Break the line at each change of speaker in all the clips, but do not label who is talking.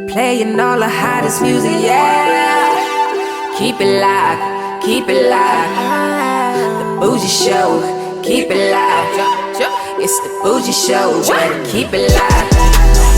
Playing all the hottest music, yeah. Keep it locked, keep it locked. The Bougie Show, keep it locked. It's the Bougie Show, keep it locked.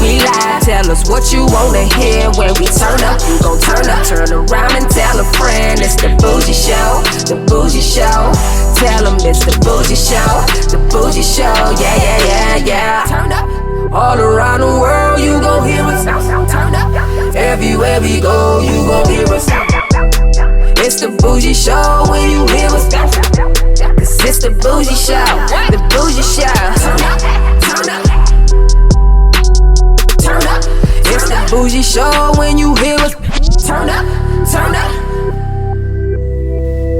We live, tell us what you wanna hear. When we turn up, you gon' turn up. Turn around and tell a friend. It's the Bougie Show, the Bougie Show. Tell them it's the Bougie Show, the Bougie Show. Yeah, yeah, yeah, yeah. Turn up. All around the world, you gon' hear us. Turn up. Everywhere we go, you gon' hear us. It's the Bougie Show when you hear us. Cause it's the Bougie Show, the Bougie Show. Turn up, turn up. Turn up. It's the Bougie Show when you hear us. Turn up, turn up.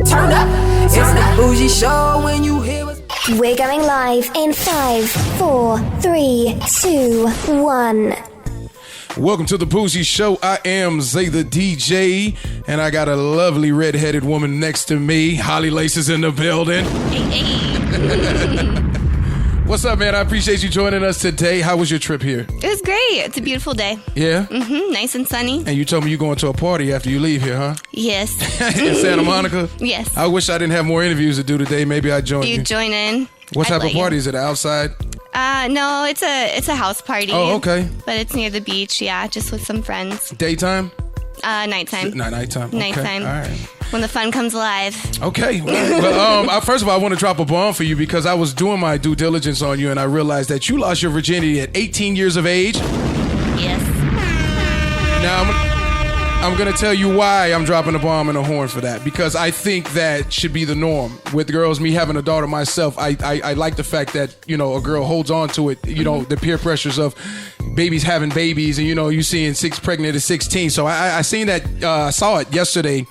Turn up. It's the Bougie Show when you hear us.
We're going live in 5, 4, 3, 2, 1.
Welcome to the Bougie Show. I am Zay the DJ, and I got a lovely red-headed woman next to me. Holly Lace is in the building.
Hey.
What's up, man? I appreciate you joining us today. How was your trip here?
It was great. It's a beautiful day.
Yeah?
Mm-hmm. Nice and sunny.
And you told me you're going to a party after you leave here, huh?
Yes.
In Santa Monica?
Yes.
I wish I didn't have more interviews to do today. Maybe I'd join you.
You join in.
What type of party? Is it outside?
No, it's a house party.
Oh, okay.
But it's near the beach, yeah, just with some friends.
Daytime?
Nighttime.
Nighttime. Okay.
Nighttime.
All right.
When the fun comes alive.
Okay. Well, first of all, I want to drop a bomb for you because I was doing my due diligence on you and I realized that you lost your virginity at 18 years of age.
Yes.
Now, I'm going to tell you why I'm dropping a bomb and a horn for that. Because I think that should be the norm. With girls, me having a daughter myself, I like the fact that, you know, a girl holds on to it, you know, the peer pressures of babies having babies and, you know, you seeing 6 pregnant at 16. So I seen that, saw it yesterday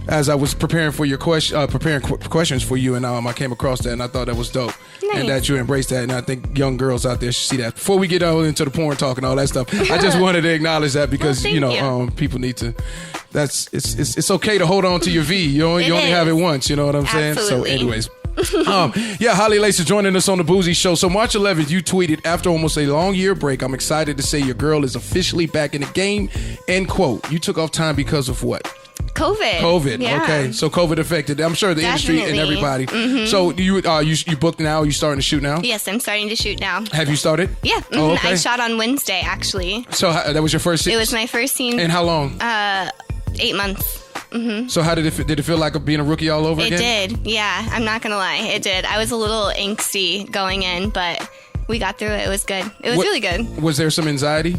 as I was preparing for your questions for you, and I came across that, and I thought that was dope.
Nice.
And that you embraced that, and I think young girls out there should see that. Before we get into the porn talk and all that stuff, I just wanted to acknowledge that because people need to. It's okay to hold on to your V. You only have it once. You know what I'm saying?
Absolutely.
So, anyways. Holly Lace is joining us on the Bougie Show. So March 11th, you tweeted, after almost a long year break, I'm excited to say your girl is officially back in the game. End quote. You took off time because of what? COVID.
Yeah.
Okay. So COVID affected, I'm sure, the industry and everybody. Mm-hmm. So you booked now? You starting to shoot now?
Yes, I'm starting to shoot now.
Have you started?
Yeah. Mm-hmm.
Oh, okay.
I shot on Wednesday, actually.
So that was your first scene?
It was my first scene.
And how long?
8 months. Mm-hmm.
So how did it feel like being a rookie all over again?
It did. Yeah. I'm not going to lie. It did. I was a little angsty going in, but we got through it. It was good. It was really good.
Was there some anxiety?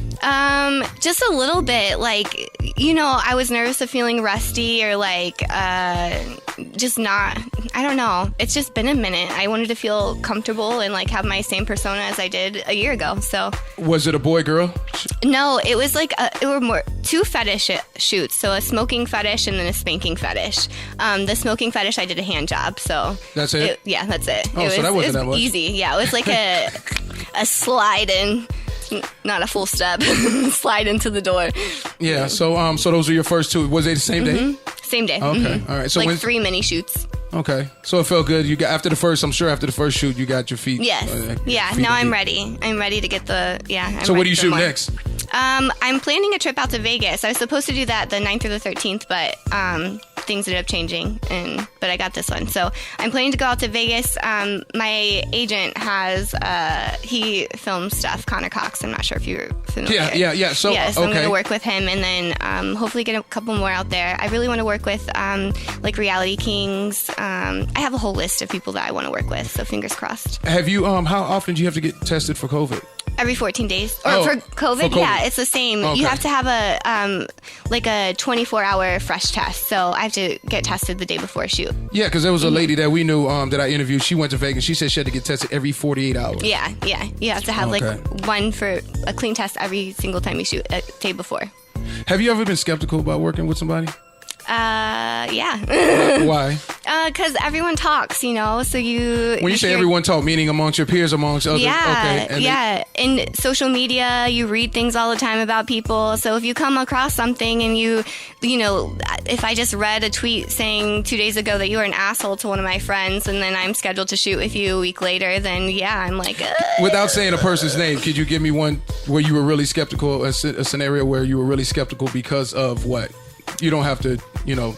Just a little bit. Like, you know, I was nervous of feeling rusty or like, just not, I don't know. It's just been a minute. I wanted to feel comfortable and like have my same persona as I did a year ago. So. Was
it a boy, girl?
No, it was like, it were more 2 fetish shoots. So a smoking fetish and then a spanking fetish. The smoking fetish, I did a hand job. So.
That's it?
Yeah, that's it.
Oh, so that wasn't that much.
Easy. Yeah, it was like a slide in, not a full step, slide into the door.
Yeah. So those are your first 2. Was they the same day?
Same day.
Okay.
Mm-hmm.
All right. So
like 3 mini shoots.
Okay. So it felt good. You got after the first shoot, you got your feet.
Yes. Now I'm ready. I'm ready to get
So what do you shoot next?
I'm planning a trip out to Vegas. I was supposed to do that the 9th or the 13th, but things ended up changing, but I got this one. So I'm planning to go out to Vegas. My agent has, he films stuff, Connor Cox. I'm not sure if you're familiar.
Yeah. So
I'm going to work with him and then hopefully get a couple more out there. I really want to work with like Reality Kings. I have a whole list of people that I want to work with, so fingers crossed.
Have you, how often do you have to get tested for COVID?
Every 14 days. Or for COVID? Yeah, it's the same. Okay. You have to have a 24-hour fresh test. So I have to get tested the day before a shoot.
Yeah, because there was a lady that we knew that I interviewed. She went to Vegas. She said she had to get tested every 48 hours.
Yeah. You have to have like one for a clean test every single time you shoot, a day before.
Have you ever been skeptical about working with somebody?
Yeah.
Why?
Because everyone talks, you know, so you...
When you say everyone talk, meaning amongst your peers, amongst others?
Yeah,
okay.
yeah. In social media, you read things all the time about people. So if you come across something and you know, if I just read a tweet saying 2 days ago that you were an asshole to one of my friends and then I'm scheduled to shoot with you a week later, then yeah, I'm like...
Without saying a person's name, could you give me one where you were really skeptical, a scenario where you were really skeptical because of what? You don't have to, you know...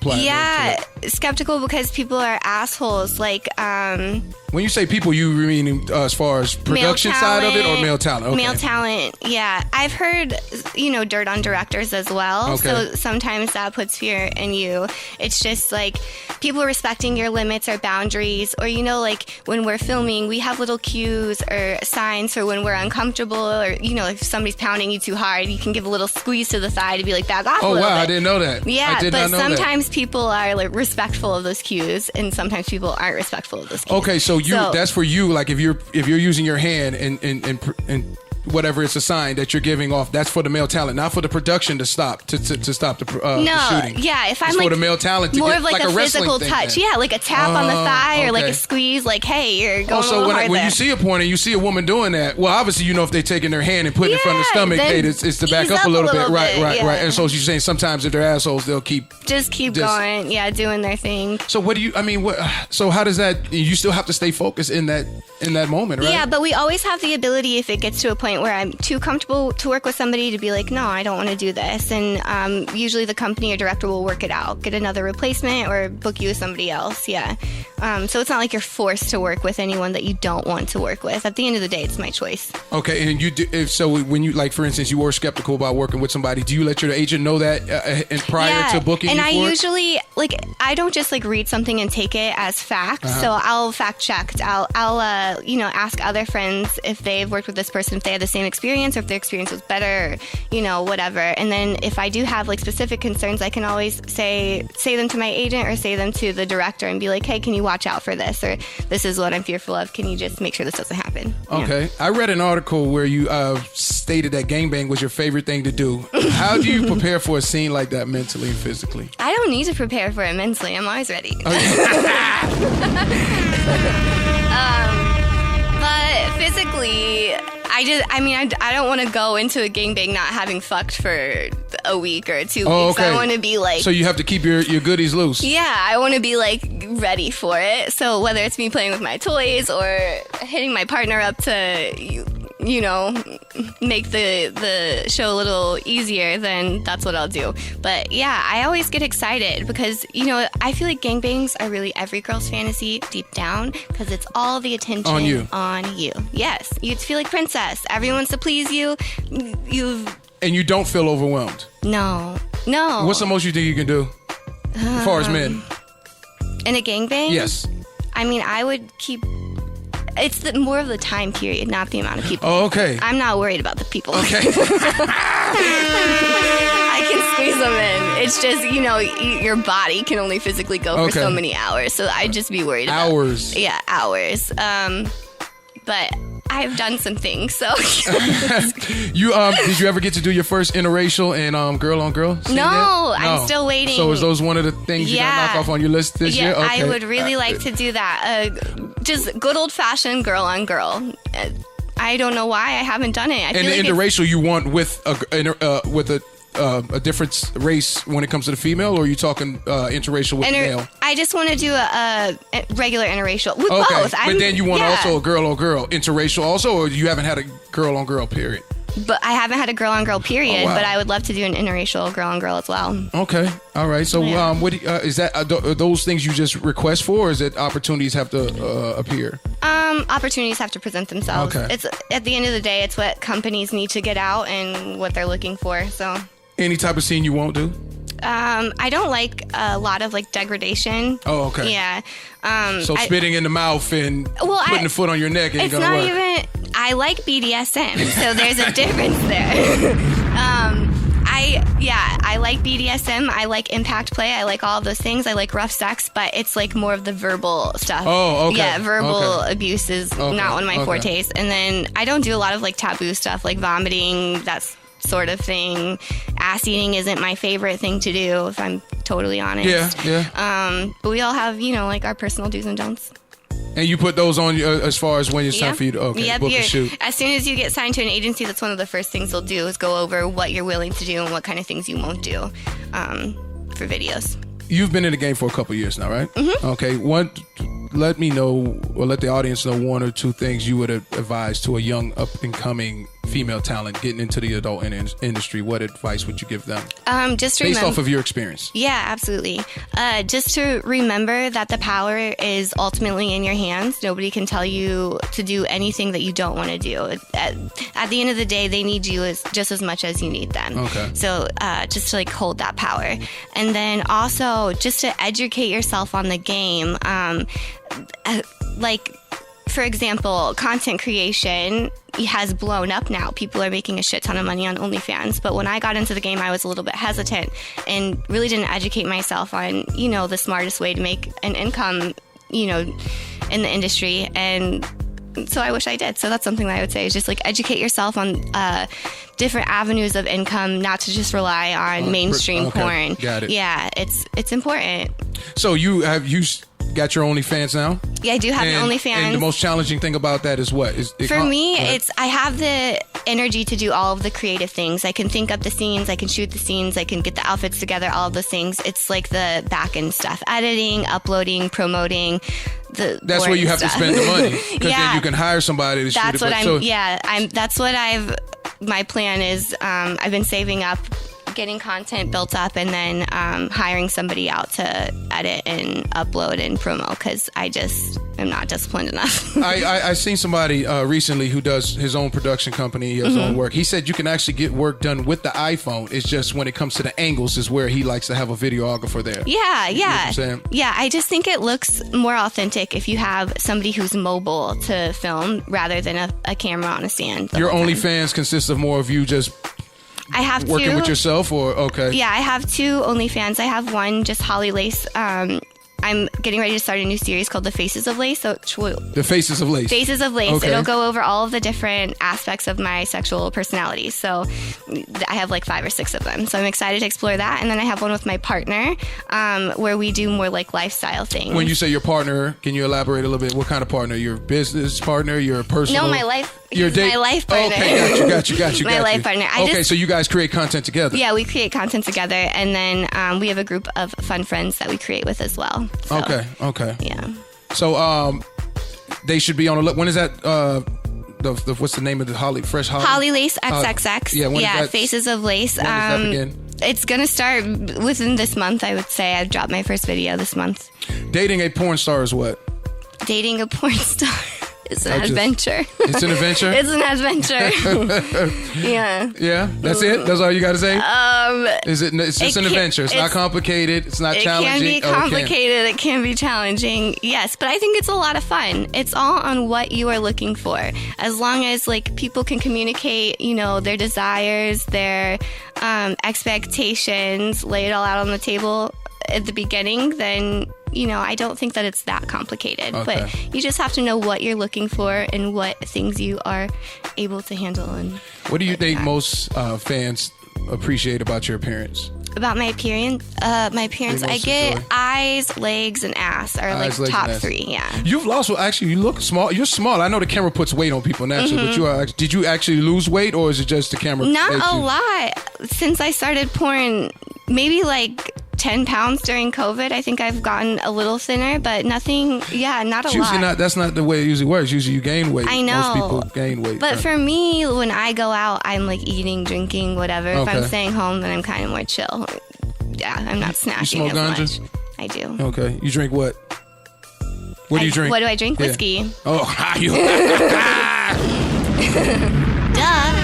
Yeah, skeptical because people are assholes. Like,
when you say people, you mean as far as production side of it or male talent? Okay.
Male talent, yeah. I've heard, you know, dirt on directors as well.
Okay.
So sometimes that puts fear in you. It's just like people respecting your limits or boundaries, or, you know, like when we're filming, we have little cues or signs for when we're uncomfortable, or, you know, if somebody's pounding you too hard, you can give a little squeeze to the thigh to be like, back off a little bit.
I didn't know that.
Yeah,
I did
but
not know that.
sometimes people are like respectful of those cues, and sometimes people aren't respectful of those cues.
Okay, so that's for you. Like if you're using your hand and whatever it's a sign that you're giving off, that's for the male talent, not for the production to stop the shooting.
Yeah, if I'm
it's
like
for the male talent to
more
get
of like a physical touch, yeah, like a tap on the thigh or like a squeeze, like, hey, you're going a little hard
when
there.
you see a porn and you see a woman doing that, well, obviously you know if they're taking their hand and putting it in front of the stomach, hey, it's to back up a little bit. Right. And so you're saying sometimes if they're assholes, they'll keep
going, doing their thing.
So what do you? I mean, so how does that? You still have to stay focused in that moment, right?
Yeah, but we always have the ability, if it gets to a point where I'm too comfortable to work with somebody, to be like, no, I don't want to do this. And usually the company or director will work it out, get another replacement or book you with somebody else. Yeah. So it's not like you're forced to work with anyone that you don't want to work with. At the end of the day, it's my choice. Okay.
And when you, like, for instance, you were skeptical about working with somebody, do you let your agent know that prior to booking you for it?
And I usually, like, I don't just like read something and take it as fact. So I'll fact check. I'll ask other friends if they've worked with this person, if they had the same experience, or if their experience was better, or, whatever. And then if I do have like specific concerns, I can always say them to my agent or say them to the director and be like, hey, can you watch out for this? Or this is what I'm fearful of. Can you just make sure this doesn't happen?
Okay. Yeah. I read an article where you stated that gangbang was your favorite thing to do. How do you prepare for a scene like that mentally and physically?
I don't need to prepare for it mentally. I'm always ready. But physically, I don't want to go into a gangbang not having fucked for a week or 2 weeks.
Okay.
I want to be like...
So you have to keep your goodies loose.
Yeah, I want to be like ready for it. So whether it's me playing with my toys or hitting my partner up to... make the show a little easier, then that's what I'll do. But yeah, I always get excited because, I feel like gangbangs are really every girl's fantasy deep down because it's all the attention on you. Yes, you feel like princess. Everyone wants to please you.
And you don't feel overwhelmed?
No.
What's the most you think you can do as far as men?
In a gangbang?
Yes.
I would keep... It's more of the time period, not the amount of people.
Oh, okay.
I'm not worried about the people.
Okay.
I can squeeze them in. It's just, your body can only physically go for so many hours. So I'd just be worried about...
Hours.
Yeah, hours. But I've done some things, so...
Did you ever get to do your first interracial and girl-on-girl scene yet?
No, I'm still waiting.
So is those one of the things you got to knock off on your list this year? Okay.
I would really like to do that. Just good old-fashioned girl-on-girl. I don't know why I haven't done it.
And the interracial you want with a different race when it comes to the female, or are you talking interracial with male?
I just want to do a regular interracial with both.
But then you want also a girl-on-girl interracial also, or you haven't had a girl-on-girl period?
But I haven't had a girl-on-girl period, but I would love to do an interracial girl-on-girl as well.
Okay. All right. So what is that? Are those things you just request for, or is it opportunities have to appear?
Opportunities have to present themselves.
Okay.
It's at the end of the day, it's what companies need to get out and what they're looking for. So.
Any type of scene you won't do?
I don't like a lot of like degradation.
Oh, okay.
Yeah.
So spitting in the mouth and putting the foot on your neck ain't gonna work.
It's not even. I like BDSM, so there's a difference there. I like BDSM. I like impact play. I like all of those things. I like rough sex, but it's like more of the verbal stuff.
Oh, okay.
Yeah, verbal abuse is not one of my fortes. And then I don't do a lot of like taboo stuff, like vomiting. That's sort of thing. Ass eating isn't my favorite thing to do, if I'm totally honest.
Yeah.
But we all have, like our personal do's and don'ts.
And you put those on as far as when it's time for you to book a shoot.
As soon as you get signed to an agency, that's one of the first things they'll do is go over what you're willing to do and what kind of things you won't do for videos.
You've been in the game for a couple years now, right? Mm-hmm. Okay. Let me know, or let the audience know, one or two things you would advise to a young up-and-coming female talent getting into the adult industry. What advice would you give them?
Just
based off of your experience.
Yeah, absolutely. Just to remember that the power is ultimately in your hands. Nobody can tell you to do anything that you don't want to do. At the end of the day, they need you just as much as you need them.
Okay.
So just to hold that power. And then also just to educate yourself on the game. For example, content creation has blown up now. People are making a shit ton of money on OnlyFans. But when I got into the game, I was a little bit hesitant and really didn't educate myself on, the smartest way to make an income, in the industry. And so I wish I did. So that's something that I would say is just educate yourself on different avenues of income, not to just rely on mainstream porn.
Got it.
Yeah, it's important.
So you got your OnlyFans now?
Yeah, I do have an OnlyFans.
And the most challenging thing about that is what?
For me, I have the energy to do all of the creative things. I can think up the scenes, I can shoot the scenes, I can get the outfits together, all of those things. It's the back end stuff. Editing, uploading, promoting.
That's where you have to spend the money. Because then you can hire somebody to shoot it.
That's what my plan is. I've been saving up, getting content built up, and then hiring somebody out to edit and upload and promo, because I just am not disciplined enough.
I seen somebody recently who does his own production company, his own work. He said you can actually get work done with the iPhone. It's just when it comes to the angles is where he likes to have a videographer there.
Yeah.
You know what I'm saying?
Yeah, I just think it looks more authentic if you have somebody who's mobile to film rather than a camera on a stand.
Your OnlyFans consists of more of you just
I have
working with yourself, or okay?
Yeah, I have two OnlyFans. I have one, just Holly Lace. I'm getting ready to start a new series called The Faces of Lace.
The Faces of Lace.
Faces of Lace.
Okay.
It'll go over all of the different aspects of my sexual personality. So I have 5 or 6 of them. So I'm excited to explore that. And then I have one with my partner where we do more lifestyle things.
When you say your partner, can you elaborate a little bit? What kind of partner? Your business partner? Your personal?
No, my life.
Your date?
My life partner.
Okay, got you.
My life partner.
So you guys create content together?
Yeah, we create content together, and then we have a group of fun friends that we create with as well. So,
okay.
Yeah.
So they should be on a look. When is that? What's the name of the Holly
Lace XXX?
Yeah,
Faces of Lace.
When does that begin?
It's gonna start within this month. I would say I've dropped my first video this month.
Dating a porn star is what? Dating
a porn star. It's an adventure.
It's an adventure?
It's an adventure. Yeah.
Yeah? That's it? That's all you got to say? It's just an adventure. It's not complicated. It's not challenging.
It can be complicated. It can be challenging. Yes, but I think it's a lot of fun. It's all on what you are looking for. As long as people can communicate, their desires, their expectations, lay it all out on the table at the beginning, then I don't think that it's that complicated.
Okay.
But you just have to know what you're looking for and what things you are able to handle. And
what do you think most fans appreciate about your appearance?
About my appearance? I get eyes, legs, and ass are top 3. Yeah.
You've lost. Well, actually, you look small. You're small. I know the camera puts weight on people naturally, but you are. Did you actually lose weight, or is it just the camera?
Not a lot. Since I started porn, maybe 10 pounds during COVID. I think I've gotten a little thinner, but nothing. Yeah, not a lot.
That's not the way it usually works. Usually you gain weight.
I know.
Most people gain weight.
But for me, when I go out, I'm eating, drinking, whatever.
Okay.
If I'm staying home, then I'm kind of more chill. Yeah, I'm not snacking
you smoke
as
ganja?
much. I do.
Okay. You drink what? What do you drink?
What do I drink?
Yeah.
Whiskey.
Oh, you.
Duh.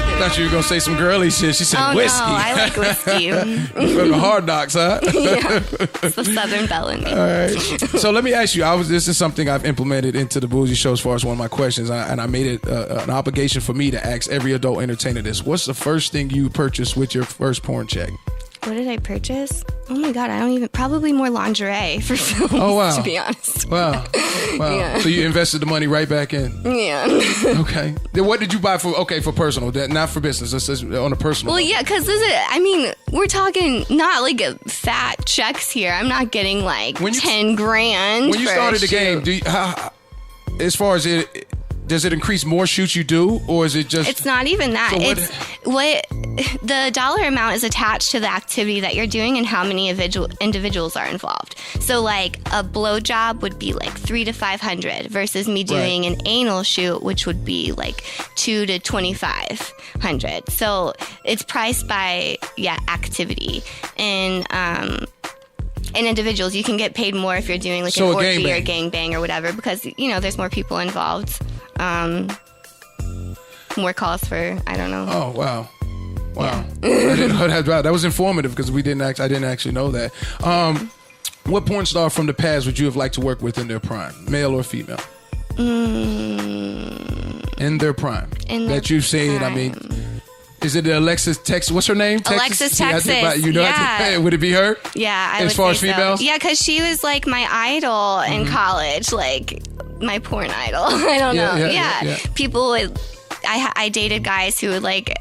I thought you were going to say some girly shit. She said whiskey.
No, I like whiskey.
From the Hard Knocks, huh?
Yeah. It's the Southern Belle in me.
All right. So let me ask you, this is something I've implemented into the Bougie Show as far as one of my questions, and I made it an obligation for me to ask every adult entertainer this. What's the first thing you purchased with your first porn check?
What did I purchase? Oh my God, I don't even, probably more lingerie for films, to be honest.
Wow.
Yeah.
So you invested the money right back in.
Yeah.
Okay. Then what did you buy for personal, not for business, this is on a personal
Well,
level.
yeah, because we're talking not like fat checks here. I'm not getting like 10 grand.
When you started the game, as far as it, does it increase more shoots you do, or is it just...
It's not even that.
So
it's what the dollar amount is attached to the activity that you're doing and how many individuals are involved. So like a blowjob would be like $300 to $500 versus me doing an anal shoot, which would be like $200 to $2,500. So it's priced by activity and individuals. You can get paid more if you're doing like an orgy or gangbang or whatever, because there's more people involved. More calls for, I don't know.
Oh, wow. I didn't know that. That was informative because I didn't actually know that. What porn star from the past would you have liked to work with in their prime, male or female? In their prime. That you've seen, is it Alexis Texas? What's her name?
Alexis Texas.
Would it be her?
Yeah, I
as
would
far
say
as females?
So. Yeah, because she was like my idol in college, like my porn idol. I don't know. Yeah. People would. I dated guys who would like,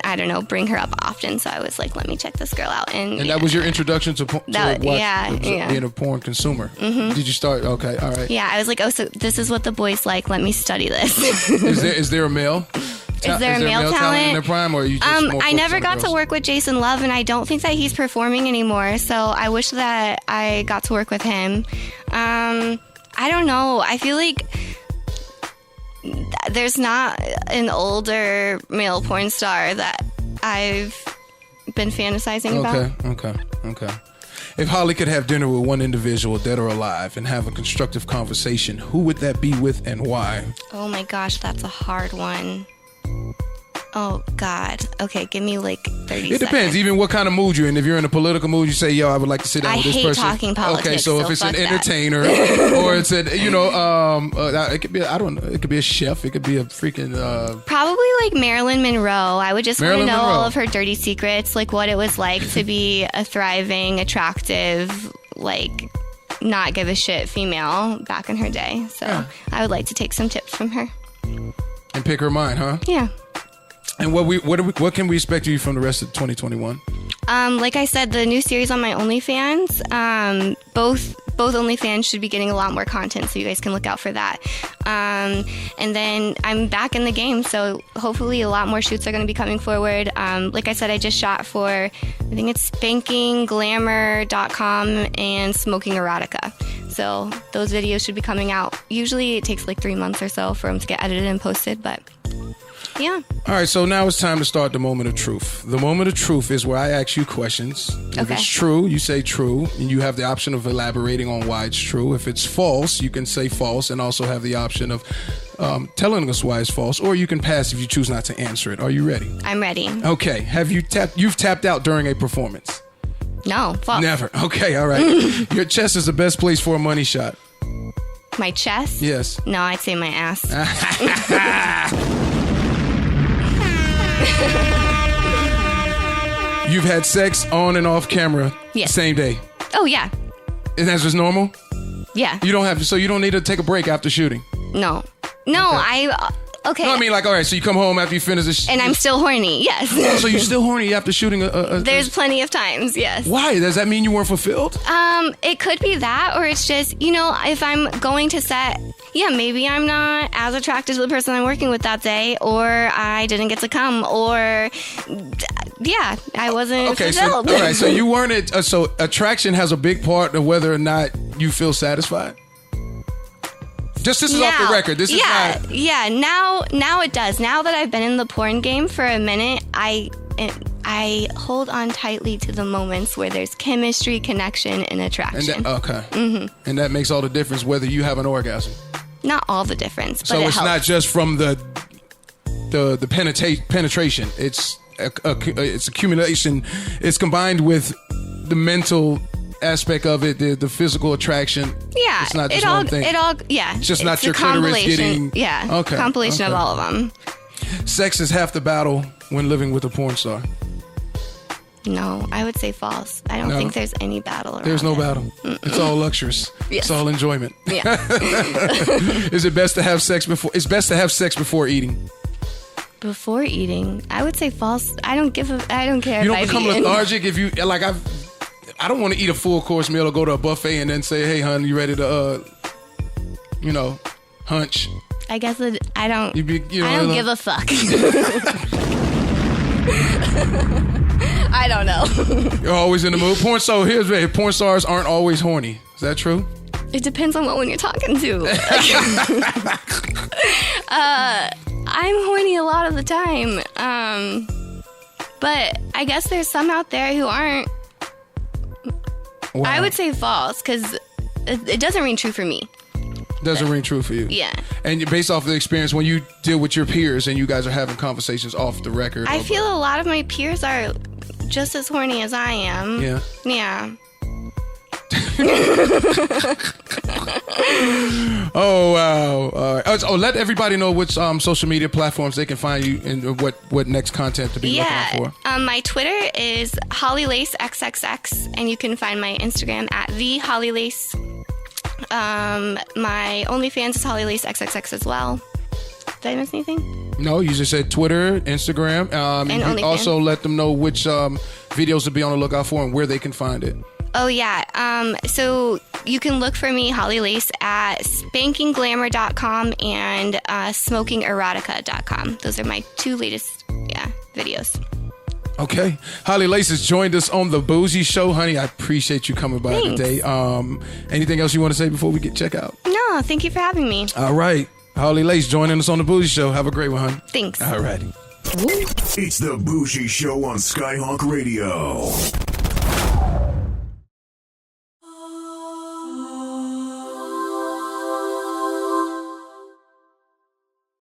I don't know, bring her up often. So I was like, let me check this girl out. And
that was your introduction to being a porn consumer.
Mm-hmm.
Did you start? Okay, all right.
Yeah, I was like, oh, so this is what the boys like. Let me study this.
Is there a male?
Is there a male talent
in their prime, or are you just more
I never got to
girls?
work with Jason Love, and I don't think that he's performing anymore. So I wish that I got to work with him. I don't know. I feel like there's not an older male porn star that I've been fantasizing about.
Okay. If Holly could have dinner with one individual, dead or alive, and have a constructive conversation, who would that be with and why?
Oh my gosh, that's a hard one. Oh, God. Okay, give me like 30 seconds.
It depends, even what kind of mood you're in. If you're in a political mood, you say, yo, I would like to sit down with this person.
I hate talking politics.
Okay, so if it's an entertainer, or it's a, it could be, I don't know, it could be a chef, it could be a freaking...
Probably like Marilyn Monroe. I would just want to know all of her dirty secrets, like what it was like to be a thriving, attractive, like... not give a shit female back in her day. So I would like to take some tips from her.
And pick her mind, huh?
Yeah.
And what can we expect of you from the rest of 2021?
Like I said, the new series on my OnlyFans, both OnlyFans should be getting a lot more content, so you guys can look out for that. And then I'm back in the game, so hopefully a lot more shoots are going to be coming forward. Like I said, I just shot for, I think it's SpankingGlamour.com and Smoking Erotica. So those videos should be coming out. Usually it takes like 3 months or so for them to get edited and posted, but... yeah.
All right, so now it's time to start the moment of truth. The moment of truth is where I ask you questions. If it's true, you say true, and you have the option of elaborating on why it's true. If it's false, you can say false, and also have the option of telling us why it's false, or you can pass if you choose not to answer it. Are you ready?
I'm ready.
Okay. You've tapped out during a performance?
No, false.
Never. Okay, all right. Your chest is the best place for a money shot.
My chest?
Yes.
No, I'd say my ass.
You've had sex on and off camera same day.
Oh, yeah.
And that's just normal?
Yeah.
You don't have to, so you don't need to take a break after shooting?
No. Okay.
No, I mean, like, all right, so you come home after you finish this.
And I'm still horny, yes.
Oh, so you're still horny after shooting
There's plenty of times, yes.
Why? Does that mean you weren't fulfilled?
It could be that, or it's just, if I'm going to set, maybe I'm not as attracted to the person I'm working with that day, or I didn't get to come, or, I wasn't fulfilled.
All right, so you weren't, so attraction has a big part of whether or not you feel satisfied? Just this is off the record. This is not...
Yeah, now it does. Now that I've been in the porn game for a minute, I hold on tightly to the moments where there's chemistry, connection, and attraction.
And that makes all the difference whether you have an orgasm.
Not all the difference, but
so it's
helps.
not just from the penetration. It's accumulation. It's combined with the mental aspect of it, the physical attraction.
Yeah,
it's not just one thing.
It's
just not your clitoris getting.
Compilation of all of them.
Sex is half the battle when living with a porn star.
No, I would say false. I don't think there's any battle around
There's no
it.
battle. It's all luxurious.
Yes.
It's all enjoyment.
Yeah.
Is it best to have sex before? It's best to have sex before eating.
Before eating, I would say false. I don't care.
You
if
don't
I've
become
eaten.
lethargic if you like. I don't want to eat a full course meal or go to a buffet and then say, "Hey, hon, you ready to, hunch?"
I guess I don't.
I
don't give a fuck. I don't know.
You're always in the mood. Porn stars aren't always horny. Is that true?
It depends on what one you're talking to. I'm horny a lot of the time. But I guess there's some out there who aren't.
Wow.
I would say false because it doesn't ring true for me.
Doesn't ring true for you.
Yeah.
And based off of the experience, when you deal with your peers and you guys are having conversations off the record.
I feel a lot of my peers are just as horny as I am.
Yeah.
Yeah.
Oh, wow. All right. Oh, let everybody know which social media platforms they can find you and what next content to be looking for.
My Twitter is HollyLaceXXX, and you can find my Instagram at @TheHollyLace. My OnlyFans is HollyLaceXXX as well. Did I miss anything?
No, you just said Twitter, Instagram.
And
you
OnlyFans.
also let them know which videos to be on the lookout for and where they can find it.
Oh, yeah. So you can look for me, Holly Lace, at SpankingGlamour.com and SmokingErotica.com. Those are my two latest, videos.
Okay. Holly Lace has joined us on the Bougie Show. Honey, I appreciate you coming by
Thanks.
today. Anything else you want to say before we check out?
No, thank you for having me.
All right. Holly Lace joining us on the Bougie Show. Have a great one, honey.
Thanks.
All righty.
It's the Bougie Show on Skyhawk Radio.